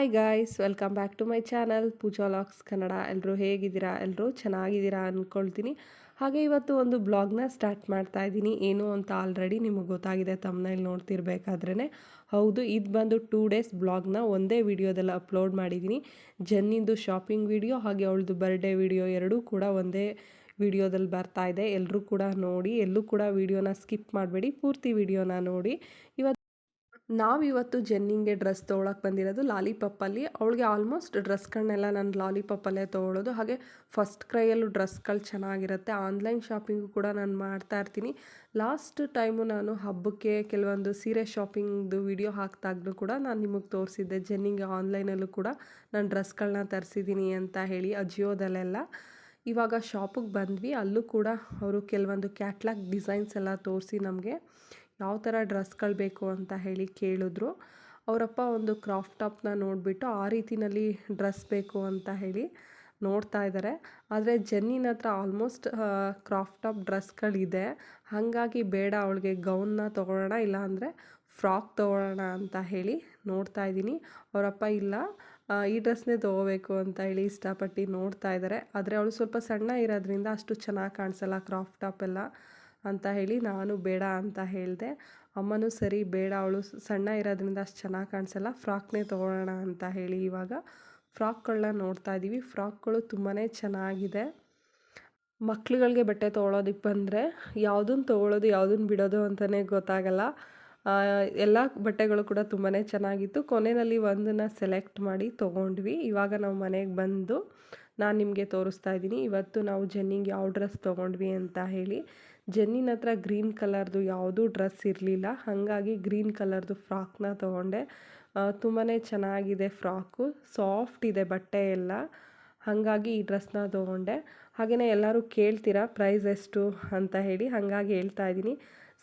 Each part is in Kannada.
Hi guys, welcome back to my channel Pooja vlogs Kannada. ಎಲ್ಲರೂ ಹೇಗಿದ್ದೀರಾ? ಎಲ್ಲರೂ ಚೆನ್ನಾಗಿದ್ದೀರಾ ಅಂದ್ಕೊಳ್ತೀನಿ. ಹಾಗೆ ಇವತ್ತು ಒಂದು ಬ್ಲಾಗ್ನ ಸ್ಟಾರ್ಟ್ ಮಾಡ್ತಾ ಇದ್ದೀನಿ. ಏನು ಅಂತ ಆಲ್ರೆಡಿ ನಿಮಗೆ ಗೊತ್ತಾಗಿದೆ ತಮ್ಮನೇಲಿ ನೋಡ್ತಿರ್ಬೇಕಾದ್ರೇ. ಹೌದು, ಇದು ಬಂದು 2 ಡೇಸ್ ಬ್ಲಾಗ್ನ ಒಂದೇ ವಿಡಿಯೋದಲ್ಲಿ ಅಪ್ಲೋಡ್ ಮಾಡಿದ್ದೀನಿ. ಜನ್ನಿಂದು ಶಾಪಿಂಗ್ ವಿಡಿಯೋ ಹಾಗೆ ಅವಳದು ಬರ್ಡೇ ವಿಡಿಯೋ ಎರಡೂ ಕೂಡ ಒಂದೇ ವಿಡಿಯೋದಲ್ಲಿ ಬರ್ತಾ ಇದೆ. ಎಲ್ಲರೂ ಕೂಡ ನೋಡಿ, ಎಲ್ಲೂ ಕೂಡ ವಿಡಿಯೋನ ಸ್ಕಿಪ್ ಮಾಡಬೇಡಿ, ಪೂರ್ತಿ ವಿಡಿಯೋನ ನೋಡಿ. ನಾವಿವತ್ತು ಜೆನ್ನಿಂಗೆ ಡ್ರೆಸ್ ತೊಗೊಳಕ್ಕೆ ಬಂದಿರೋದು ಲಾಲಿಪಾಪಲ್ಲಿ. ಅವಳಿಗೆ ಆಲ್ಮೋಸ್ಟ್ ಡ್ರೆಸ್ಗಳನ್ನೆಲ್ಲ ನಾನು ಲಾಲಿಪಾಪಲ್ಲೇ ತೊಗೊಳ್ಳೋದು. ಹಾಗೆ ಫಸ್ಟ್ ಕ್ರೈಯಲ್ಲೂ ಡ್ರೆಸ್ಗಳು ಚೆನ್ನಾಗಿರುತ್ತೆ. ಆನ್ಲೈನ್ ಶಾಪಿಂಗು ಕೂಡ ನಾನು ಮಾಡ್ತಾ ಇರ್ತೀನಿ. ಲಾಸ್ಟ್ ಟೈಮು ನಾನು ಹಬ್ಬಕ್ಕೆ ಕೆಲವೊಂದು ಸೀರೆ ಶಾಪಿಂಗ್ದು ವಿಡಿಯೋ ಹಾಕಿದಾಗಲೂ ಕೂಡ ನಾನು ನಿಮಗೆ ತೋರಿಸಿದ್ದೆ ಜೆನ್ನಿಂಗೆ ಆನ್ಲೈನಲ್ಲೂ ಕೂಡ ನಾನು ಡ್ರೆಸ್ಗಳನ್ನ ತರಿಸಿದ್ದೀನಿ ಅಂತ ಹೇಳಿ ಅಜಿಯೋದಲ್ಲೆಲ್ಲ. ಇವಾಗ ಶಾಪಿಗೆ ಬಂದ್ವಿ. ಅಲ್ಲೂ ಕೂಡ ಅವರು ಕೆಲವೊಂದು ಕ್ಯಾಟ್ಲಾಗ್ ಡಿಸೈನ್ಸ್ ಎಲ್ಲ ತೋರಿಸಿ ನಮಗೆ ಯಾವ ಥರ ಡ್ರೆಸ್ಗಳು ಬೇಕು ಅಂತ ಹೇಳಿ ಕೇಳಿದ್ರು. ಅವರಪ್ಪ ಒಂದು ಕ್ರಾಫ್ಟ್ ಟಾಪ್ನ ನೋಡಿಬಿಟ್ಟು ಆ ರೀತಿಯಲ್ಲಿ ಡ್ರೆಸ್ ಬೇಕು ಅಂತ ಹೇಳಿ ನೋಡ್ತಾ ಇದ್ದಾರೆ. ಆದರೆ ಜೆನ್ನಿನ ಹತ್ರ ಆಲ್ಮೋಸ್ಟ್ ಕ್ರಾಫ್ಟ್ ಟಾಪ್ ಡ್ರೆಸ್ಗಳಿದೆ. ಹಾಗಾಗಿ ಬೇಡ, ಅವಳಿಗೆ ಗೌನ್ನ ತೊಗೊಳ್ಳೋಣ, ಇಲ್ಲಾಂದರೆ ಫ್ರಾಕ್ ತೊಗೊಳ್ಳೋಣ ಅಂತ ಹೇಳಿ ನೋಡ್ತಾ ಇದ್ದೀನಿ. ಅವರಪ್ಪ ಇಲ್ಲ, ಈ ಡ್ರೆಸ್ನೇ ತೊಗೋಬೇಕು ಅಂತ ಹೇಳಿ ಇಷ್ಟಪಟ್ಟು ನೋಡ್ತಾ ಇದ್ದಾರೆ. ಆದರೆ ಅವಳು ಸ್ವಲ್ಪ ಸಣ್ಣ ಇರೋದ್ರಿಂದ ಅಷ್ಟು ಚೆನ್ನಾಗಿ ಕಾಣಿಸಲ್ಲ ಕ್ರಾಫ್ಟ್ ಟಾಪ್ ಎಲ್ಲ ಅಂತ ಹೇಳಿ ನಾನು ಬೇಡ ಅಂತ ಹೇಳಿದೆ. ಅಮ್ಮನೂ ಸರಿ ಬೇಡ, ಅವಳು ಸಣ್ಣ ಇರೋದ್ರಿಂದ ಅಷ್ಟು ಚೆನ್ನಾಗಿ ಕಾಣಿಸಲ್ಲ, ಫ್ರಾಕ್ನೇ ತೊಗೊಳ್ಳೋಣ ಅಂತ ಹೇಳಿ ಇವಾಗ ಫ್ರಾಕ್ಗಳನ್ನ ನೋಡ್ತಾ ಇದ್ದೀವಿ. ಫ್ರಾಕ್ಗಳು ತುಂಬಾ ಚೆನ್ನಾಗಿದೆ. ಮಕ್ಳುಗಳಿಗೆ ಬಟ್ಟೆ ತೊಗೊಳೋದಕ್ಕೆ ಬಂದರೆ ಯಾವುದನ್ನು ತೊಗೊಳ್ಳೋದು ಯಾವುದನ್ನು ಬಿಡೋದು ಅಂತಲೇ ಗೊತ್ತಾಗಲ್ಲ. ಎಲ್ಲ ಬಟ್ಟೆಗಳು ಕೂಡ ತುಂಬಾ ಚೆನ್ನಾಗಿತ್ತು. ಕೊನೆಯಲ್ಲಿ ಒಂದನ್ನು ಸೆಲೆಕ್ಟ್ ಮಾಡಿ ತೊಗೊಂಡ್ವಿ. ಇವಾಗ ನಾವು ಮನೆಗೆ ಬಂದು ನಾನು ನಿಮಗೆ ತೋರಿಸ್ತಾ ಇದ್ದೀನಿ ಇವತ್ತು ನಾವು ಜೆನ್ನಿಂಗೆ ಯಾವ ಡ್ರೆಸ್ ತೊಗೊಂಡ್ವಿ ಅಂತ ಹೇಳಿ. ಜೆನ್ನಿನ ಹತ್ರ ಗ್ರೀನ್ ಕಲರ್ದು ಯಾವುದೂ ಡ್ರೆಸ್ ಇರಲಿಲ್ಲ, ಹಾಗಾಗಿ ಗ್ರೀನ್ ಕಲರ್ದು ಫ್ರಾಕ್ನ ತೊಗೊಂಡೆ. ತುಂಬಾ ಚೆನ್ನಾಗಿದೆ ಫ್ರಾಕು, ಸಾಫ್ಟ್ ಇದೆ ಬಟ್ಟೆ ಎಲ್ಲ, ಹಾಗಾಗಿ ಈ ಡ್ರೆಸ್ನ ತೊಗೊಂಡೆ. ಹಾಗೆಯೇ ಎಲ್ಲರೂ ಕೇಳ್ತೀರಾ ಪ್ರೈಸ್ ಎಷ್ಟು ಅಂತ ಹೇಳಿ, ಹಾಗಾಗಿ ಹೇಳ್ತಾ ಇದ್ದೀನಿ.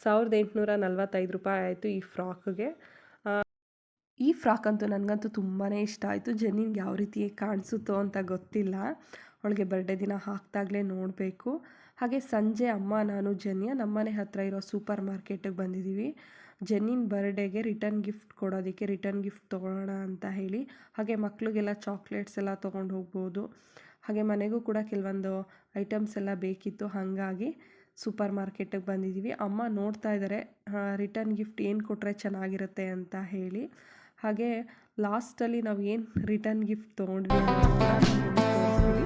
1845 ರೂಪಾಯಿ ಆಯಿತು ಈ ಫ್ರಾಕ್ಗೆ. ಈ ಫ್ರಾಕ್ ಅಂತೂ ನನಗಂತೂ ತುಂಬಾ ಇಷ್ಟ ಆಯಿತು. ಜೆನ್ನಿಂಗೆ ಯಾವ ರೀತಿ ಕಾಣಿಸುತ್ತೋ ಅಂತ ಗೊತ್ತಿಲ್ಲ, ಅವಳಿಗೆ ಬರ್ಡೇ ದಿನ ಹಾಕಿದಾಗಲೇ ನೋಡಬೇಕು. ಹಾಗೆ ಸಂಜೆ ಅಮ್ಮ ನಾನು ಜೆನ್ನಿಯ ನಮ್ಮನೆ ಹತ್ತಿರ ಇರೋ ಸೂಪರ್ ಮಾರ್ಕೆಟಿಗೆ ಬಂದಿದ್ದೀವಿ. ಜೆನ್ನಿನ ಬರ್ಡೇಗೆ ರಿಟರ್ನ್ ಗಿಫ್ಟ್ ಕೊಡೋದಕ್ಕೆ ರಿಟರ್ನ್ ಗಿಫ್ಟ್ ತೊಗೊಳ್ಳೋಣ ಅಂತ ಹೇಳಿ. ಹಾಗೆ ಮಕ್ಕಳಿಗೆಲ್ಲ ಚಾಕ್ಲೇಟ್ಸ್ ಎಲ್ಲ ತೊಗೊಂಡು ಹೋಗ್ಬೋದು. ಹಾಗೆ ಮನೆಗೂ ಕೂಡ ಕೆಲವೊಂದು ಐಟಮ್ಸ್ ಎಲ್ಲ ಬೇಕಿತ್ತು, ಹಾಗಾಗಿ ಸೂಪರ್ ಮಾರ್ಕೆಟಿಗೆ ಬಂದಿದ್ದೀವಿ. ಅಮ್ಮ ನೋಡ್ತಾ ಇದ್ದಾರೆ ರಿಟರ್ನ್ ಗಿಫ್ಟ್ ಏನು ಕೊಟ್ಟರೆ ಚೆನ್ನಾಗಿರುತ್ತೆ ಅಂತ ಹೇಳಿ. ಹಾಗೆ ಲಾಸ್ಟಲ್ಲಿ ನಾವು ಏನು ರಿಟರ್ನ್ ಗಿಫ್ಟ್ ತೊಗೊಂಡ್ವಿ ತೋರಿಸ್ತೀವಿ.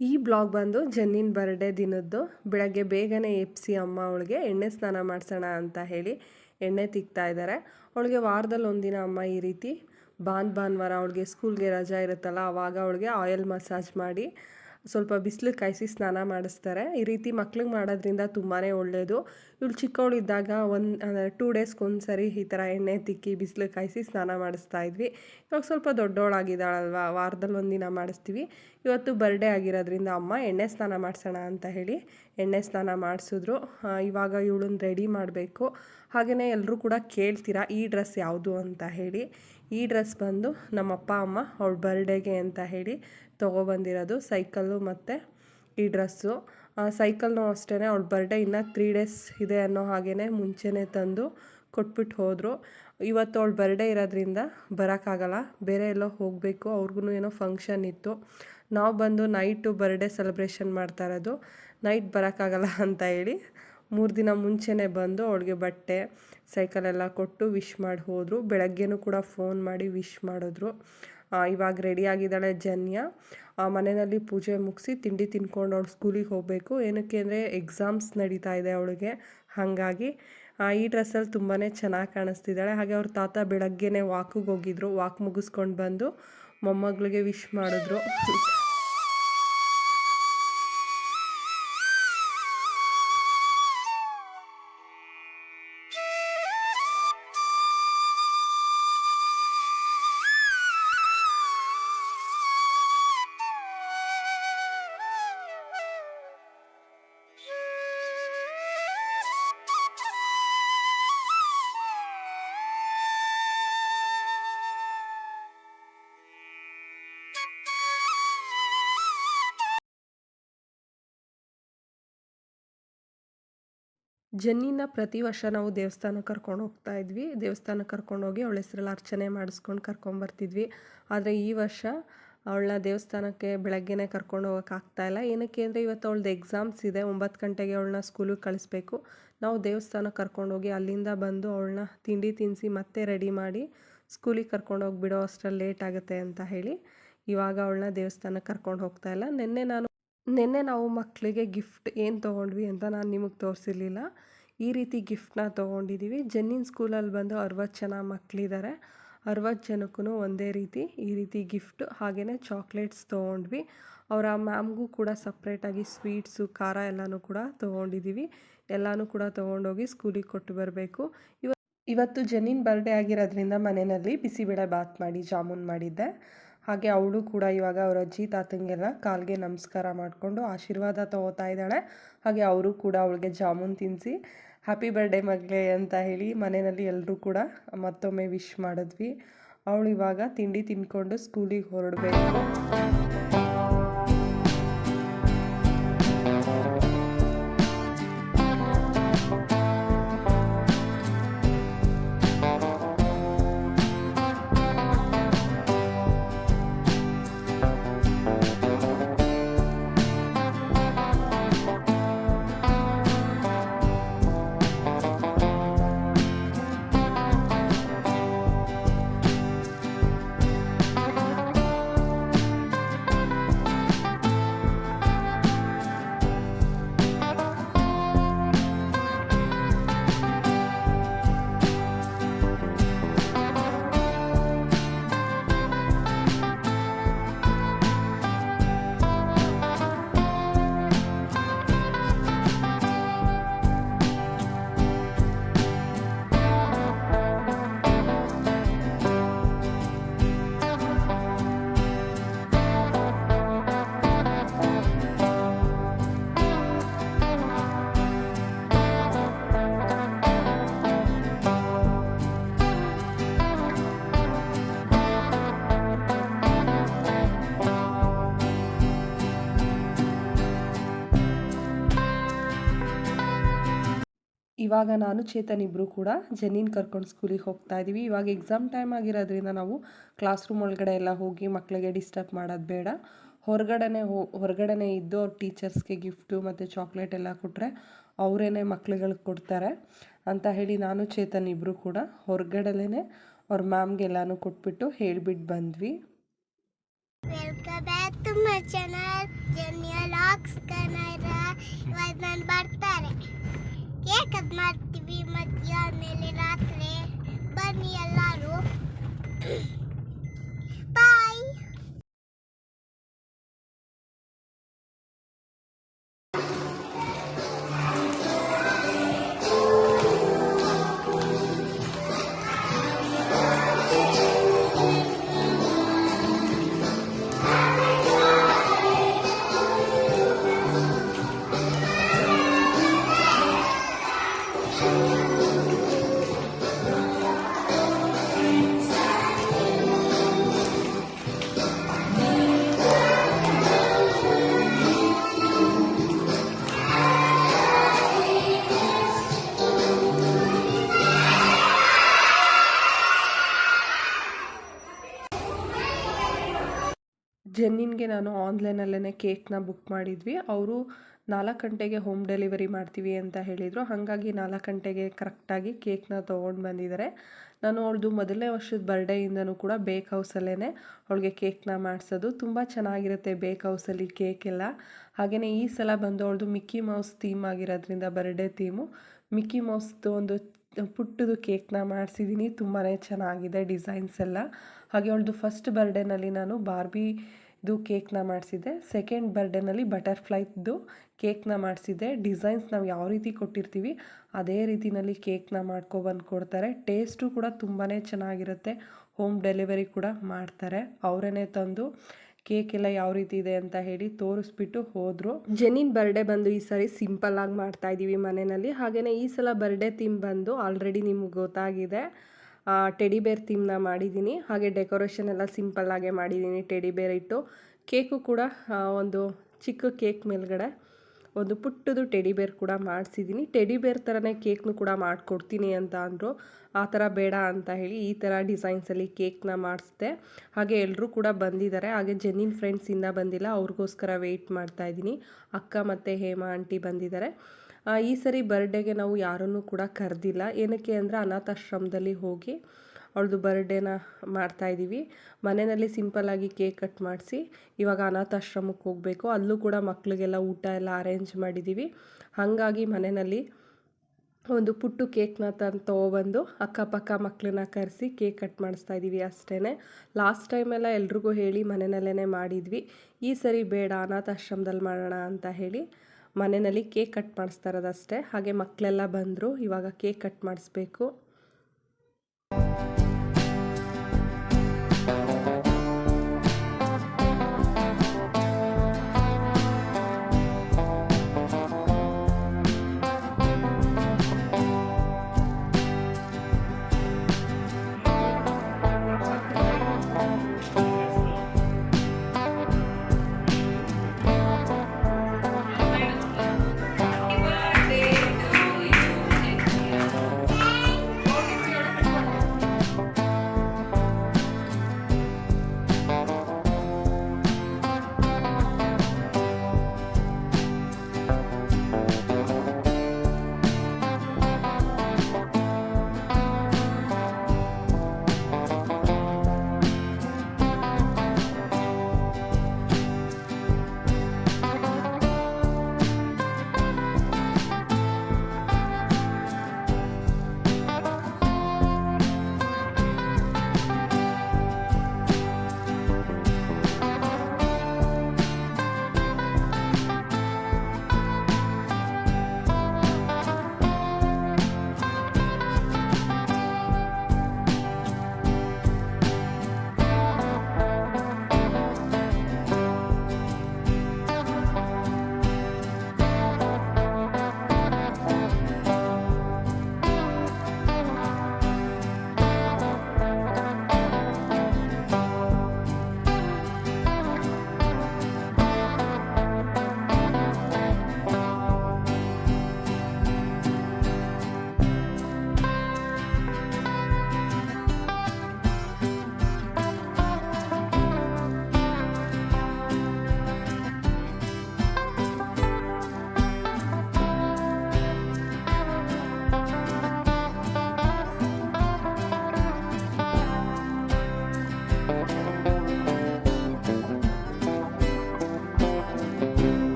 ಈ ಬ್ಲಾಗ್ ಬಂದು ಜೆನ್ನಿನ ಬರ್ಡೇ ದಿನದ್ದು. ಬೆಳಗ್ಗೆ ಬೇಗನೆ ಎಬ್ಸಿ ಅಮ್ಮ ಅವಳಿಗೆ ಎಣ್ಣೆ ಸ್ನಾನ ಮಾಡಿಸೋಣ ಅಂತ ಹೇಳಿ ಎಣ್ಣೆ ತಿಕ್ತಾ ಇದ್ದಾರೆ. ಅವಳಿಗೆ ವಾರದಲ್ಲಿ ಒಂದಿನ ಅಮ್ಮ ಈ ರೀತಿ ಭಾನುವಾರ ಅವಳಿಗೆ ಸ್ಕೂಲ್ಗೆ ರಜಾ ಇರುತ್ತಲ್ಲ, ಆವಾಗ ಅವಳಿಗೆ ಆಯಿಲ್ ಮಸಾಜ್ ಮಾಡಿ ಸ್ವಲ್ಪ ಬಿಸಿಲು ಕಾಯಿಸಿ ಸ್ನಾನ ಮಾಡಿಸ್ತಾರೆ. ಈ ರೀತಿ ಮಕ್ಳಿಗೆ ಮಾಡೋದ್ರಿಂದ ತುಂಬಾ ಒಳ್ಳೆಯದು. ಇವಳು ಚಿಕ್ಕವಳಿದ್ದಾಗ 2 ಡೇಸ್ಗೆ ಒಂದ್ಸರಿ ಈ ಥರ ಎಣ್ಣೆ ತಿಕ್ಕಿ ಬಿಸಿಲು ಕಾಯಿಸಿ ಸ್ನಾನ ಮಾಡಿಸ್ತಾ ಇದ್ವಿ. ಇವಾಗ ಸ್ವಲ್ಪ ದೊಡ್ಡವಳಾಗಿದ್ದಾಳಲ್ವ, ವಾರದಲ್ಲಿ ಒಂದಿನ ಮಾಡಿಸ್ತೀವಿ. ಇವತ್ತು ಬರ್ಡೇ ಆಗಿರೋದ್ರಿಂದ ಅಮ್ಮ ಎಣ್ಣೆ ಸ್ನಾನ ಮಾಡಿಸೋಣ ಅಂತ ಹೇಳಿ ಎಣ್ಣೆ ಸ್ನಾನ ಮಾಡಿಸಿದ್ರು. ಇವಾಗ ಇವಳನ್ನ ರೆಡಿ ಮಾಡಬೇಕು. ಹಾಗೆಯೇ ಎಲ್ಲರೂ ಕೂಡ ಕೇಳ್ತೀರಾ ಈ ಡ್ರೆಸ್ ಯಾವುದು ಅಂತ ಹೇಳಿ. ಈ ಡ್ರೆಸ್ ಬಂದು ನಮ್ಮಪ್ಪ ಅಮ್ಮ ಅವಳ ಬರ್ಡೇಗೆ ಅಂತ ಹೇಳಿ ತೊಗೊಬಂದಿರೋದು, ಸೈಕಲ್ಲು ಮತ್ತು ಈ ಡ್ರೆಸ್ಸು. ಸೈಕಲ್ನೂ ಅಷ್ಟೇ ಅವಳ ಬರ್ಡೇ ಇನ್ನೂ 3 ಡೇಸ್ ಇದೆ ಅನ್ನೋ ಹಾಗೆಯೇ ಮುಂಚೆನೇ ತಂದು ಕೊಟ್ಬಿಟ್ಟು ಹೋದರು. ಇವತ್ತು ಅವಳು ಬರ್ಡೇ ಇರೋದ್ರಿಂದ ಬರೋಕ್ಕಾಗಲ್ಲ, ಬೇರೆ ಎಲ್ಲೋ ಹೋಗಬೇಕು, ಅವ್ರಿಗೂ ಏನೋ ಫಂಕ್ಷನ್ ಇತ್ತು. ನಾವು ಬಂದು ನೈಟು ಬರ್ಡೇ ಸೆಲೆಬ್ರೇಷನ್ ಮಾಡ್ತಾ ಇರೋದು, ನೈಟ್ ಬರೋಕ್ಕಾಗಲ್ಲ ಅಂತ ಹೇಳಿ 3 ದಿನ ಮುಂಚೆನೇ ಬಂದು ಅವಳಿಗೆ ಬಟ್ಟೆ ಸೈಕಲೆಲ್ಲ ಕೊಟ್ಟು ವಿಶ್ ಮಾಡಿ ಹೋದರು. ಬೆಳಗ್ಗೆನೂ ಕೂಡ ಫೋನ್ ಮಾಡಿ ವಿಶ್ ಮಾಡಿದ್ರು. ಇವಾಗ ರೆಡಿಯಾಗಿದ್ದಾಳೆ ಜನ್ಯ. ಮನೆಯಲ್ಲಿ ಪೂಜೆ ಮುಗಿಸಿ ತಿಂಡಿ ತಿನ್ಕೊಂಡು ಅವಳು ಸ್ಕೂಲಿಗೆ ಹೋಗಬೇಕು. ಏನಕ್ಕೆ ಅಂದರೆ ಎಕ್ಸಾಮ್ಸ್ ನಡೀತಾ ಇದೆ ಅವಳಿಗೆ, ಹಾಗಾಗಿ ಈ ಡ್ರೆಸ್ಸಲ್ಲಿ ತುಂಬಾ ಚೆನ್ನಾಗಿ ಕಾಣಿಸ್ತಿದ್ದಾಳೆ. ಹಾಗೆ ಅವ್ರ ತಾತ ಬೆಳಗ್ಗೆನೇ ವಾಕಿಗೆ ಹೋಗಿದ್ರು, ವಾಕ್ ಮುಗಿಸ್ಕೊಂಡು ಬಂದು ಮೊಮ್ಮಗಳಿಗೆ ವಿಶ್ ಮಾಡಿದ್ರು. ಜನ್ನಿನ ಪ್ರತಿ ವರ್ಷ ನಾವು ದೇವಸ್ಥಾನಕ್ಕೆ ಕರ್ಕೊಂಡು ಹೋಗ್ತಾ ಇದ್ವಿ. ದೇವಸ್ಥಾನಕ್ಕೆ ಕರ್ಕೊಂಡೋಗಿ ಅವಳ ಹೆಸರಲ್ಲಿ ಅರ್ಚನೆ ಮಾಡಿಸ್ಕೊಂಡು ಕರ್ಕೊಂಬರ್ತಿದ್ವಿ. ಆದರೆ ಈ ವರ್ಷ ಅವಳನ್ನ ದೇವಸ್ಥಾನಕ್ಕೆ ಬೆಳಗ್ಗೆನೇ ಕರ್ಕೊಂಡು ಹೋಗೋಕ್ಕಾಗ್ತಾಯಿಲ್ಲ. ಏನಕ್ಕೆ ಅಂದರೆ ಇವತ್ತು ಅವಳದ್ದು ಎಕ್ಸಾಮ್ಸ್ ಇದೆ, 9 ಗಂಟೆಗೆ ಅವಳನ್ನ ಸ್ಕೂಲಿಗೆ ಕಳಿಸ್ಬೇಕು. ನಾವು ದೇವಸ್ಥಾನಕ್ಕೆ ಕರ್ಕೊಂಡೋಗಿ ಅಲ್ಲಿಂದ ಬಂದು ಅವಳನ್ನ ತಿಂಡಿ ತಿನ್ನಿಸಿ ಮತ್ತೆ ರೆಡಿ ಮಾಡಿ ಸ್ಕೂಲಿಗೆ ಕರ್ಕೊಂಡೋಗಿ ಬಿಡೋ ಅಷ್ಟರಲ್ಲಿ ಲೇಟ್ ಆಗುತ್ತೆ ಅಂತ ಹೇಳಿ ಇವಾಗ ಅವಳನ್ನ ದೇವಸ್ಥಾನಕ್ಕೆ ಕರ್ಕೊಂಡು ಹೋಗ್ತಾಯಿಲ್ಲ. ನಿನ್ನೆ ನಾವು ಮಕ್ಕಳಿಗೆ ಗಿಫ್ಟ್ ಏನು ತೊಗೊಂಡ್ವಿ ಅಂತ ನಾನು ನಿಮಗೆ ತೋರಿಸಿರ್ಲಿಲ್ಲ. ಈ ರೀತಿ ಗಿಫ್ಟನ್ನ ತೊಗೊಂಡಿದ್ದೀವಿ. ಜನ್ನಿನ ಸ್ಕೂಲಲ್ಲಿ ಬಂದು 60 ಜನ ಮಕ್ಕಳಿದ್ದಾರೆ. 60 ಜನಕ್ಕೂ ಒಂದೇ ರೀತಿ ಈ ರೀತಿ ಗಿಫ್ಟ್ ಹಾಗೆಯೇ ಚಾಕ್ಲೇಟ್ಸ್ ತೊಗೊಂಡ್ವಿ. ಅವರ ಮ್ಯಾಮ್ಗೂ ಕೂಡ ಸಪ್ರೇಟಾಗಿ ಸ್ವೀಟ್ಸು ಖಾರ ಎಲ್ಲನೂ ಕೂಡ ತೊಗೊಂಡಿದ್ದೀವಿ. ಎಲ್ಲನೂ ಕೂಡ ತೊಗೊಂಡೋಗಿ ಸ್ಕೂಲಿಗೆ ಕೊಟ್ಟು ಬರಬೇಕು. ಇವತ್ತು ಜನ್ನಿನ ಬರ್ಡೇ ಆಗಿರೋದ್ರಿಂದ ಮನೆಯಲ್ಲಿ ಬಿಸಿಬೇಳೆ ಬಾತ್ ಮಾಡಿ ಜಾಮೂನ್ ಮಾಡಿದ್ದೆ. ಹಾಗೆ ಅವಳು ಕೂಡ ಇವಾಗ ಅವ್ರ ಅಜ್ಜಿ ತಾತಂಗೆಲ್ಲ ಕಾಲಿಗೆ ನಮಸ್ಕಾರ ಮಾಡಿಕೊಂಡು ಆಶೀರ್ವಾದ ತೊಗೋತಾ ಇದ್ದಾಳೆ. ಹಾಗೆ ಅವರು ಕೂಡ ಅವಳಿಗೆ ಜಾಮೂನ್ ತಿನ್ನಿಸಿ ಹ್ಯಾಪಿ ಬರ್ಡೇ ಮಗಳೇ ಅಂತ ಹೇಳಿ ಮನೆಯಲ್ಲಿ ಎಲ್ಲರೂ ಕೂಡ ಮತ್ತೊಮ್ಮೆ ವಿಶ್ ಮಾಡಿದ್ವಿ. ಅವಳು ಇವಾಗ ತಿಂಡಿ ತಿನ್ಕೊಂಡು ಸ್ಕೂಲಿಗೆ ಹೊರಡಬೇಕು. ಇವಾಗ ನಾನು ಚೇತನ್ ಇಬ್ಬರು ಕೂಡ ಜನ್ನಿನ ಕರ್ಕೊಂಡು ಸ್ಕೂಲಿಗೆ ಹೋಗ್ತಾ ಇದ್ದೀವಿ. ಇವಾಗ ಎಕ್ಸಾಮ್ ಟೈಮ್ ಆಗಿರೋದ್ರಿಂದ ನಾವು ಕ್ಲಾಸ್ ರೂಮ್ ಒಳಗಡೆ ಎಲ್ಲ ಹೋಗಿ ಮಕ್ಕಳಿಗೆ ಡಿಸ್ಟರ್ಬ್ ಮಾಡೋದು ಬೇಡ. ಹೊರಗಡೆನೇ ಇದ್ದು ಅವ್ರ ಟೀಚರ್ಸ್ಗೆ ಗಿಫ್ಟು ಮತ್ತು ಚಾಕ್ಲೇಟ್ ಎಲ್ಲ ಕೊಟ್ಟರೆ ಅವರೇನೆ ಮಕ್ಳುಗಳಿಗೆ ಕೊಡ್ತಾರೆ ಅಂತ ಹೇಳಿ ನಾನು ಚೇತನ್ ಇಬ್ಬರು ಕೂಡ ಹೊರಗಡೆಲೇ ಅವ್ರ ಮ್ಯಾಮ್ಗೆಲ್ಲನೂ ಕೊಟ್ಬಿಟ್ಟು ಹೇಳಿಬಿಟ್ಟು ಬಂದ್ವಿ. Welcome back to my channel Janya logs Kannada. ಇವತ್ತು ನಾನು ಬರ್ತಾರೆ ಕೇಕ್ ಕಟ್ ಮಾಡ್ತೀವಿ ಮಧ್ಯಾಹ್ನ ಮೇಲೆ ರಾತ್ರಿ. ಬನ್ನಿ ಎಲ್ಲರೂ, ಬಾಯ್. ಜೆನ್ನಿನ್ಗೆ ನಾನು ಆನ್ಲೈನಲ್ಲೇ ಕೇಕ್ನ ಬುಕ್ ಮಾಡಿದ್ವಿ. ಅವರು 4 ಗಂಟೆಗೆ ಹೋಮ್ ಡೆಲಿವರಿ ಮಾಡ್ತೀವಿ ಅಂತ ಹೇಳಿದರು. ಹಾಗಾಗಿ 4 ಗಂಟೆಗೆ ಕರೆಕ್ಟಾಗಿ ಕೇಕ್ನ ತೊಗೊಂಡು ಬಂದಿದ್ದಾರೆ. ನಾನು ಅವಳದು ಮೊದಲನೇ ವರ್ಷದ ಬರ್ಡೇಯಿಂದನೂ ಕೂಡ ಬೇಕ್ ಹೌಸಲ್ಲೇ ಅವಳಿಗೆ ಕೇಕ್ನ ಮಾಡಿಸೋದು. ತುಂಬ ಚೆನ್ನಾಗಿರುತ್ತೆ ಬೇಕ್ ಹೌಸಲ್ಲಿ ಕೇಕ್ ಎಲ್ಲ. ಹಾಗೆಯೇ ಈ ಸಲ ಬಂದು ಅವಳದು ಮಿಕ್ಕಿ ಮೌಸ್ ಥೀಮ್ ಆಗಿರೋದ್ರಿಂದ ಬರ್ಡೇ ಥೀಮು ಮಿಕ್ಕಿ ಮೌಸ್ದು ಒಂದು ಪುಟ್ಟದು ಕೇಕ್ನ ಮಾಡಿಸಿದ್ದೀನಿ. ತುಂಬಾ ಚೆನ್ನಾಗಿದೆ ಡಿಸೈನ್ಸ್ ಎಲ್ಲ. ಹಾಗೆ ಅವಳದು ಫಸ್ಟ್ ಬರ್ಡೇನಲ್ಲಿ ನಾನು ಬಾರ್ಬಿದು ಕೇಕ್ನ ಮಾಡಿಸಿದ್ದೆ. ಸೆಕೆಂಡ್ ಬರ್ಡೇನಲ್ಲಿ ಬಟರ್ಫ್ಲೈದು ಕೇಕ್ನ ಮಾಡಿಸಿದ್ದೆ. ಡಿಸೈನ್ಸ್ ನಾವು ಯಾವ ರೀತಿ ಕೊಟ್ಟಿರ್ತೀವಿ ಅದೇ ರೀತಿಯಲ್ಲಿ ಕೇಕ್ನ ಮಾಡ್ಕೊಬಂದು ಕೊಡ್ತಾರೆ. ಟೇಸ್ಟು ಕೂಡ ತುಂಬಾ ಚೆನ್ನಾಗಿರುತ್ತೆ. ಹೋಮ್ ಡೆಲಿವರಿ ಕೂಡ ಮಾಡ್ತಾರೆ. ಅವರೇ ತಂದು ಕೇಕ್ ಎಲ್ಲ ಯಾವ ರೀತಿ ಇದೆ ಅಂತ ಹೇಳಿ ತೋರಿಸ್ಬಿಟ್ಟು ಹೋದರು. ಜೆನ್ನಿನ್ ಬರ್ಡೇ ಬಂದು ಈ ಸಾರಿ ಸಿಂಪಲ್ಲಾಗಿ ಮಾಡ್ತಾಯಿದ್ದೀವಿ ಮನೆಯಲ್ಲಿ. ಹಾಗೆಯೇ ಈ ಸಲ ಬರ್ಡೇ ಥೀಮ್ ಬಂದು ಆಲ್ರೆಡಿ ನಿಮ್ಗೆ ಗೊತ್ತಾಗಿದೆ, ಟೆಡಿ ಬೇರ್ ಥೀಮ್ನ ಮಾಡಿದ್ದೀನಿ. ಹಾಗೆ ಡೆಕೋರೇಷನ್ ಎಲ್ಲ ಸಿಂಪಲ್ಲಾಗೆ ಮಾಡಿದ್ದೀನಿ, ಟೆಡಿ ಬೇರ್ ಇಟ್ಟು. ಕೇಕು ಕೂಡ ಒಂದು ಚಿಕ್ಕ ಕೇಕ್ ಮೇಲ್ಗಡೆ ಒಂದು ಪುಟ್ಟದು ಟೆಡಿ ಬೇರ್ ಕೂಡ ಮಾಡಿಸಿದ್ದೀನಿ. ಟೆಡಿ ಬೇರ್ ಥರನೇ ಕೇಕ್ನು ಕೂಡ ಮಾಡಿಕೊಡ್ತೀನಿ ಅಂತ ಅಂದರು. ಆ ಥರ ಬೇಡ ಅಂತ ಹೇಳಿ ಈ ಥರ ಡಿಸೈನ್ಸಲ್ಲಿ ಕೇಕ್ನ ಮಾಡಿಸ್ದೆ. ಹಾಗೆ ಎಲ್ಲರೂ ಕೂಡ ಬಂದಿದ್ದಾರೆ. ಹಾಗೆ ಜೆನ್ನಿನ್ ಫ್ರೆಂಡ್ಸಿಂದ ಬಂದಿಲ್ಲ, ಅವ್ರಿಗೋಸ್ಕರ ವೆಯ್ಟ್ ಮಾಡ್ತಾಯಿದ್ದೀನಿ. ಅಕ್ಕ ಮತ್ತು ಹೇಮಾ ಆಂಟಿ ಬಂದಿದ್ದಾರೆ. ಈ ಸರಿ ಬರ್ಡೇಗೆ ನಾವು ಯಾರನ್ನೂ ಕೂಡ ಕರೆದಿಲ್ಲ. ಏನಕ್ಕೆ ಅಂದರೆ ಅನಾಥಾಶ್ರಮದಲ್ಲಿ ಹೋಗಿ ಅವಳದು ಬರ್ಡೇನ ಮಾಡ್ತಾಯಿದ್ದೀವಿ. ಮನೆಯಲ್ಲಿ ಸಿಂಪಲ್ಲಾಗಿ ಕೇಕ್ ಕಟ್ ಮಾಡಿಸಿ ಇವಾಗ ಅನಾಥಾಶ್ರಮಕ್ಕೆ ಹೋಗಬೇಕು. ಅಲ್ಲೂ ಕೂಡ ಮಕ್ಕಳಿಗೆಲ್ಲ ಊಟ ಎಲ್ಲ ಅರೇಂಜ್ ಮಾಡಿದ್ದೀವಿ. ಹಾಗಾಗಿ ಮನೆಯಲ್ಲಿ ಒಂದು ಪುಟ್ಟು ಕೇಕ್ನ ತೊಗೊಬಂದು ಅಕ್ಕಪಕ್ಕ ಮಕ್ಕಳನ್ನ ಕರೆಸಿ ಕೇಕ್ ಕಟ್ ಮಾಡಿಸ್ತಾ ಇದ್ದೀವಿ ಅಷ್ಟೇ. ಲಾಸ್ಟ್ ಟೈಮೆಲ್ಲ ಎಲ್ರಿಗೂ ಹೇಳಿ ಮನೆಯಲ್ಲೇ ಮಾಡಿದ್ವಿ. ಈ ಸರಿ ಬೇಡ ಅನಾಥಾಶ್ರಮದಲ್ಲಿ ಮಾಡೋಣ ಅಂತ ಹೇಳಿ ಮನೆಯಲ್ಲಿ ಕೇಕ್ ಕಟ್ ಮಾಡಿಸ್ತಾ ಇರೋದಷ್ಟೇ. ಹಾಗೆ ಮಕ್ಕಳೆಲ್ಲ ಬಂದರು. ಇವಾಗ ಕೇಕ್ ಕಟ್ ಮಾಡಿಸ್ಬೇಕು.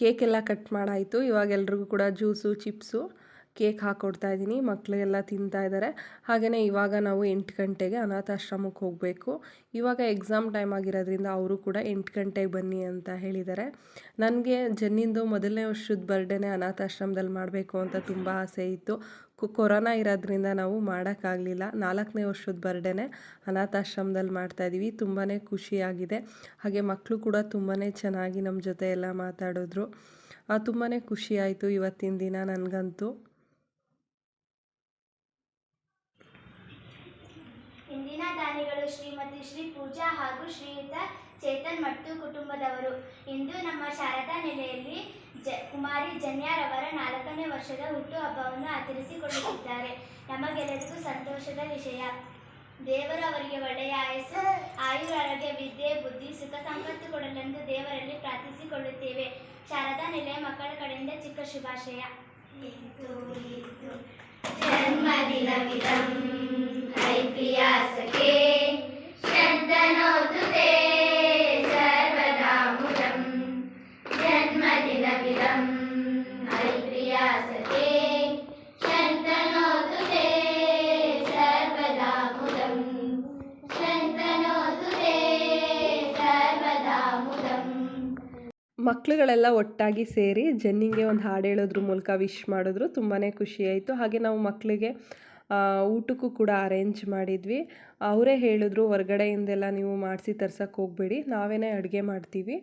ಕೇಕ್ ಎಲ್ಲ ಕಟ್ ಮಾಡಾಯಿತು. ಇವಾಗ ಎಲ್ರಿಗೂ ಕೂಡ ಜ್ಯೂಸು ಚಿಪ್ಸು ಕೇಕ್ ಹಾಕ್ಕೊಡ್ತಾ ಇದ್ದೀನಿ. ಮಕ್ಕಳೆಲ್ಲ ತಿಂತಾ ಇದ್ದಾರೆ. ಹಾಗೆಯೇ ಇವಾಗ ನಾವು 8 ಗಂಟೆಗೆ ಅನಾಥಾಶ್ರಮಕ್ಕೆ ಹೋಗಬೇಕು. ಇವಾಗ ಎಕ್ಸಾಮ್ ಟೈಮ್ ಆಗಿರೋದ್ರಿಂದ ಅವರು ಕೂಡ 8 ಗಂಟೆಗೆ ಬನ್ನಿ ಅಂತ ಹೇಳಿದ್ದಾರೆ. ನನಗೆ ಜೆನ್ನಿಂದು ಮೊದಲನೇ ವರ್ಷದ ಬರ್ಡೇನೇ ಅನಾಥಾಶ್ರಮದಲ್ಲಿ ಮಾಡಬೇಕು ಅಂತ ತುಂಬ ಆಸೆ ಇತ್ತು. ಕೊರೋನಾ ಇರೋದ್ರಿಂದ ನಾವು ಮಾಡೋಕ್ಕಾಗಲಿಲ್ಲ. 4ನೇ ವರ್ಷದ ಬರ್ಡೇನೇ ಅನಾಥಾಶ್ರಮದಲ್ಲಿ ಮಾಡ್ತಾಯಿದ್ದೀವಿ. ತುಂಬಾ ಖುಷಿಯಾಗಿದೆ. ಹಾಗೆ ಮಕ್ಕಳು ಕೂಡ ತುಂಬಾ ಚೆನ್ನಾಗಿ ನಮ್ಮ ಜೊತೆ ಎಲ್ಲ ಮಾತಾಡಿದ್ರು. ತುಂಬಾ ಖುಷಿಯಾಯಿತು ಇವತ್ತಿನ ದಿನ ನನಗಂತೂ. ಇಂದಿನ ದಾನಿಗಳು ಶ್ರೀಮತಿ ಶ್ರೀ ಪೂಜಾ ಹಾಗೂ ಶ್ರೀಯುತ ಚೇತನ್ ಮತ್ತು ಕುಟುಂಬದವರು ಇಂದು ನಮ್ಮ ಶಾರದಾ ನೆಲೆಯಲ್ಲಿ ಕುಮಾರಿ ಜನ್ಯಾರವರ 4ನೇ ವರ್ಷದ ಹುಟ್ಟುಹಬ್ಬವನ್ನು ಆಚರಿಸಿಕೊಳ್ಳುತ್ತಿದ್ದಾರೆ. ನಮಗೆಲ್ಲರಿಗೂ ಸಂತೋಷದ ವಿಷಯ. ದೇವರು ಅವರಿಗೆ ಒಳ್ಳೆಯ ಆಯಸ್ಸು, ಆಯುರಾರೋಗ್ಯ, ವಿದ್ಯೆ, ಬುದ್ಧಿ, ಸುಖ ಸಂಪತ್ತು ಕೊಡಲೆಂದು ದೇವರಲ್ಲಿ ಪ್ರಾರ್ಥಿಸಿಕೊಳ್ಳುತ್ತೇವೆ. ಶಾರದಾ ನೆಲೆಯ ಮಕ್ಕಳ ಕಡೆಯಿಂದ ಚಿಕ್ಕ ಶುಭಾಶಯ. ಜನ್ಮದಿನವಿದಂ ಐಪ್ರಿಯಾಸಕೆ ಶ್ರದ್ಧನೋತುತೆ ಸರ್ವದಾ ಮುದಂ. ಜನ್ಮದಿನವಿದಂ ಐಪ್ರಿಯಾಸಕೆ ಶ್ರದ್ಧನೋತುತೆ ಸರ್ವದಾ ಮುದಂ. ಶ್ರದ್ಧನೋತುತೆ ಸರ್ವದಾ ಮುದಂ. ಮಕ್ಕಳುಗಳೆಲ್ಲ ಒಟ್ಟಾಗಿ ಸೇರಿ ಜೆನ್ನಿಗೆ ಒಂದು ಹಾಡು ಹೇಳೋದ್ರ ಮೂಲಕ ವಿಶ್ ಮಾಡಿದ್ರು. ತುಂಬಾ ಖುಷಿಯಾಯಿತು. ಹಾಗೆ ನಾವು ಮಕ್ಕಳಿಗೆ ಊಟಕ್ಕೂ ಕೂಡ ಅರೇಂಜ್ ಮಾಡಿದ್ವಿ. ಅವರೇ ಹೇಳಿದ್ರು, ಹೊರಗಡೆಯಿಂದೆಲ್ಲ ನೀವು ಮಾಡಿಸಿ ತರ್ಸೋಕ್ಕೆ ಹೋಗಬೇಡಿ, ನಾವೇ ಅಡುಗೆ ಮಾಡ್ತೀವಿ,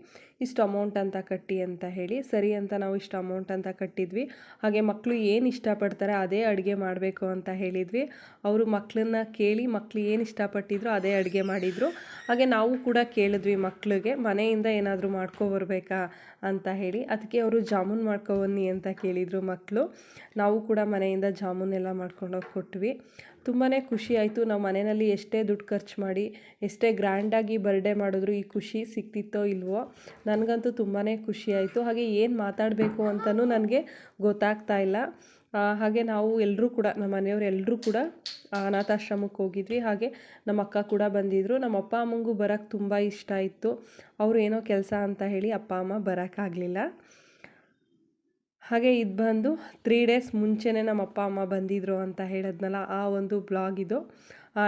ಇಷ್ಟು ಅಮೌಂಟ್ ಅಂತ ಕಟ್ಟಿ ಅಂತ ಹೇಳಿ. ಸರಿ ಅಂತ ನಾವು ಇಷ್ಟು ಅಮೌಂಟ್ ಅಂತ ಕಟ್ಟಿದ್ವಿ. ಹಾಗೆ ಮಕ್ಕಳು ಏನು ಇಷ್ಟಪಡ್ತಾರೆ ಅದೇ ಅಡುಗೆ ಮಾಡಬೇಕು ಅಂತ ಹೇಳಿದ್ವಿ. ಅವರು ಮಕ್ಕಳನ್ನ ಕೇಳಿ ಮಕ್ಕಳು ಏನು ಇಷ್ಟಪಟ್ಟಿದ್ರು ಅದೇ ಅಡುಗೆ ಮಾಡಿದರು. ಹಾಗೆ ನಾವು ಕೂಡ ಕೇಳಿದ್ವಿ ಮಕ್ಕಳಿಗೆ ಮನೆಯಿಂದ ಏನಾದರೂ ಮಾಡ್ಕೊಬರ್ಬೇಕಾ ಅಂತ ಹೇಳಿ. ಅದಕ್ಕೆ ಅವರು ಜಾಮೂನ್ ಮಾಡ್ಕೊಬನ್ನಿ ಅಂತ ಕೇಳಿದರು ಮಕ್ಕಳು. ನಾವು ಕೂಡ ಮನೆಯಿಂದ ಜಾಮೂನ್ ಎಲ್ಲ ಮಾಡ್ಕೊಂಡೋಗಿ ಕೊಟ್ವಿ. ತುಂಬಾ ಖುಷಿ ಆಯಿತು. ನಾವು ಮನೆಯಲ್ಲಿ ಎಷ್ಟೇ ದುಡ್ಡು ಖರ್ಚು ಮಾಡಿ ಎಷ್ಟೇ ಗ್ರ್ಯಾಂಡಾಗಿ ಬರ್ಡೇ ಮಾಡಿದ್ರು ಈ ಖುಷಿ ಸಿಗ್ತಿತ್ತೋ ಇಲ್ವೋ, ನನಗಂತೂ ತುಂಬಾ ಖುಷಿ ಆಯಿತು. ಹಾಗೆ ಏನು ಮಾತಾಡಬೇಕು ಅಂತಲೂ ನನಗೆ ಗೊತ್ತಾಗ್ತಾ ಇಲ್ಲ. ಹಾಗೆ ನಾವು ಎಲ್ಲರೂ ಕೂಡ ನಮ್ಮ ಮನೆಯವ್ರು ಎಲ್ಲರೂ ಕೂಡ ಅನಾಥಾಶ್ರಮಕ್ಕೆ ಹೋಗಿದ್ವಿ. ಹಾಗೆ ನಮ್ಮ ಅಕ್ಕ ಕೂಡ ಬಂದಿದ್ದರು. ನಮ್ಮ ಅಪ್ಪ ಅಮ್ಮಂಗೂ ಬರೋಕ್ಕೆ ತುಂಬ ಇಷ್ಟ ಇತ್ತು. ಅವರು ಏನೋ ಕೆಲಸ ಅಂತ ಹೇಳಿ ಅಪ್ಪ ಅಮ್ಮ ಬರೋಕ್ಕಾಗಲಿಲ್ಲ. ಹಾಗೆ ಇದು ಬಂದು 3 ಡೇಸ್ ಮುಂಚೆನೇ ನಮ್ಮ ಅಪ್ಪ ಅಮ್ಮ ಬಂದಿದ್ದರು ಅಂತ ಹೇಳಿದ್ನಲ್ಲ, ಆ ಒಂದು ಬ್ಲಾಗ್ ಇದು.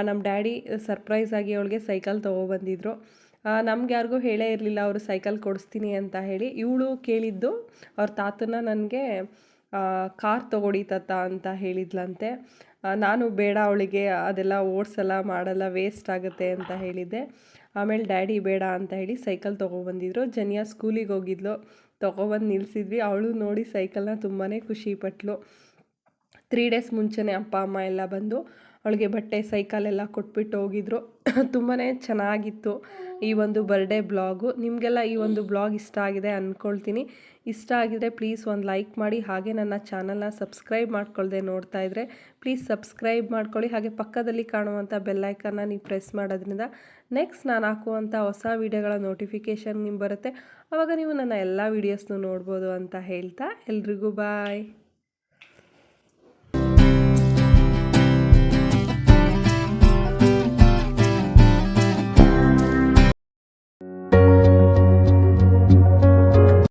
ನಮ್ಮ ಡ್ಯಾಡಿ ಸರ್ಪ್ರೈಸಾಗಿ ಅವಳಿಗೆ ಸೈಕಲ್ ತೊಗೊಬಂದಿದ್ರು. ನಮ್ಗೆ ಯಾರಿಗೂ ಹೇಳೇ ಇರಲಿಲ್ಲ ಅವರು ಸೈಕಲ್ ಕೊಡಿಸ್ತೀನಿ ಅಂತ ಹೇಳಿ. ಇವಳು ಕೇಳಿದ್ದು ಅವ್ರ ತಾತನ ನನಗೆ ಕಾರ್ ತೊಗೊಡಿ ತಾತ ಅಂತ ಹೇಳಿದ್ಲಂತೆ. ನಾನು ಬೇಡ, ಅವಳಿಗೆ ಅದೆಲ್ಲ ಓಡಿಸಲ್ಲ ಮಾಡಲ್ಲ, ವೇಸ್ಟ್ ಆಗುತ್ತೆ ಅಂತ ಹೇಳಿದ್ದೆ. ಆಮೇಲೆ ಡ್ಯಾಡಿ ಬೇಡ ಅಂತ ಹೇಳಿ ಸೈಕಲ್ ತೊಗೊಬಂದಿದ್ರು. ಜನಿಯಾ ಸ್ಕೂಲಿಗೆ ಹೋಗಿದ್ಲು, ತೊಗೊಬಂದು ನಿಲ್ಲಿಸಿದ್ವಿ. ಅವಳು ನೋಡಿ ಸೈಕಲ್ನ ತುಂಬಾ ಖುಷಿಪಟ್ಲು. 3 ಡೇಸ್ ಮುಂಚೆನೇ ಅಪ್ಪ ಅಮ್ಮ ಎಲ್ಲ ಬಂದು ಅವಳಿಗೆ ಬಟ್ಟೆ ಸೈಕಲೆಲ್ಲ ಕೊಟ್ಬಿಟ್ಟು ಹೋಗಿದ್ರು. ತುಂಬಾ ಚೆನ್ನಾಗಿತ್ತು ಈ ಒಂದು ಬರ್ಡೇ ಬ್ಲಾಗು. ನಿಮಗೆಲ್ಲ ಈ ಒಂದು ಬ್ಲಾಗ್ ಇಷ್ಟ ಆಗಿದೆ ಅಂದ್ಕೊಳ್ತೀನಿ. ಇಷ್ಟ ಆಗಿದರೆ ಪ್ಲೀಸ್ ಒಂದು ಲೈಕ್ ಮಾಡಿ. ಹಾಗೆ ನನ್ನ ಚಾನಲ್ನ ಸಬ್ಸ್ಕ್ರೈಬ್ ಮಾಡ್ಕೊಳ್ದೆ ನೋಡ್ತಾ ಇದ್ದರೆ ಪ್ಲೀಸ್ ಸಬ್ಸ್ಕ್ರೈಬ್ ಮಾಡ್ಕೊಳ್ಳಿ. ಹಾಗೆ ಪಕ್ಕದಲ್ಲಿ ಕಾಣುವಂಥ ಬೆಲ್ಲೈಕನ್ನ ನೀವು ಪ್ರೆಸ್ ಮಾಡೋದ್ರಿಂದ ನೆಕ್ಸ್ಟ್ ನಾನು ಹಾಕುವಂಥ ಹೊಸ ವೀಡಿಯೋಗಳ ನೋಟಿಫಿಕೇಷನ್ ನಿಮ್ಗೆ ಬರುತ್ತೆ. ಆವಾಗ ನೀವು ನನ್ನ ಎಲ್ಲ ವೀಡಿಯೋಸ್ನೂ ನೋಡ್ಬೋದು ಅಂತ ಹೇಳ್ತಾ ಎಲ್ರಿಗೂ ಬಾಯ್.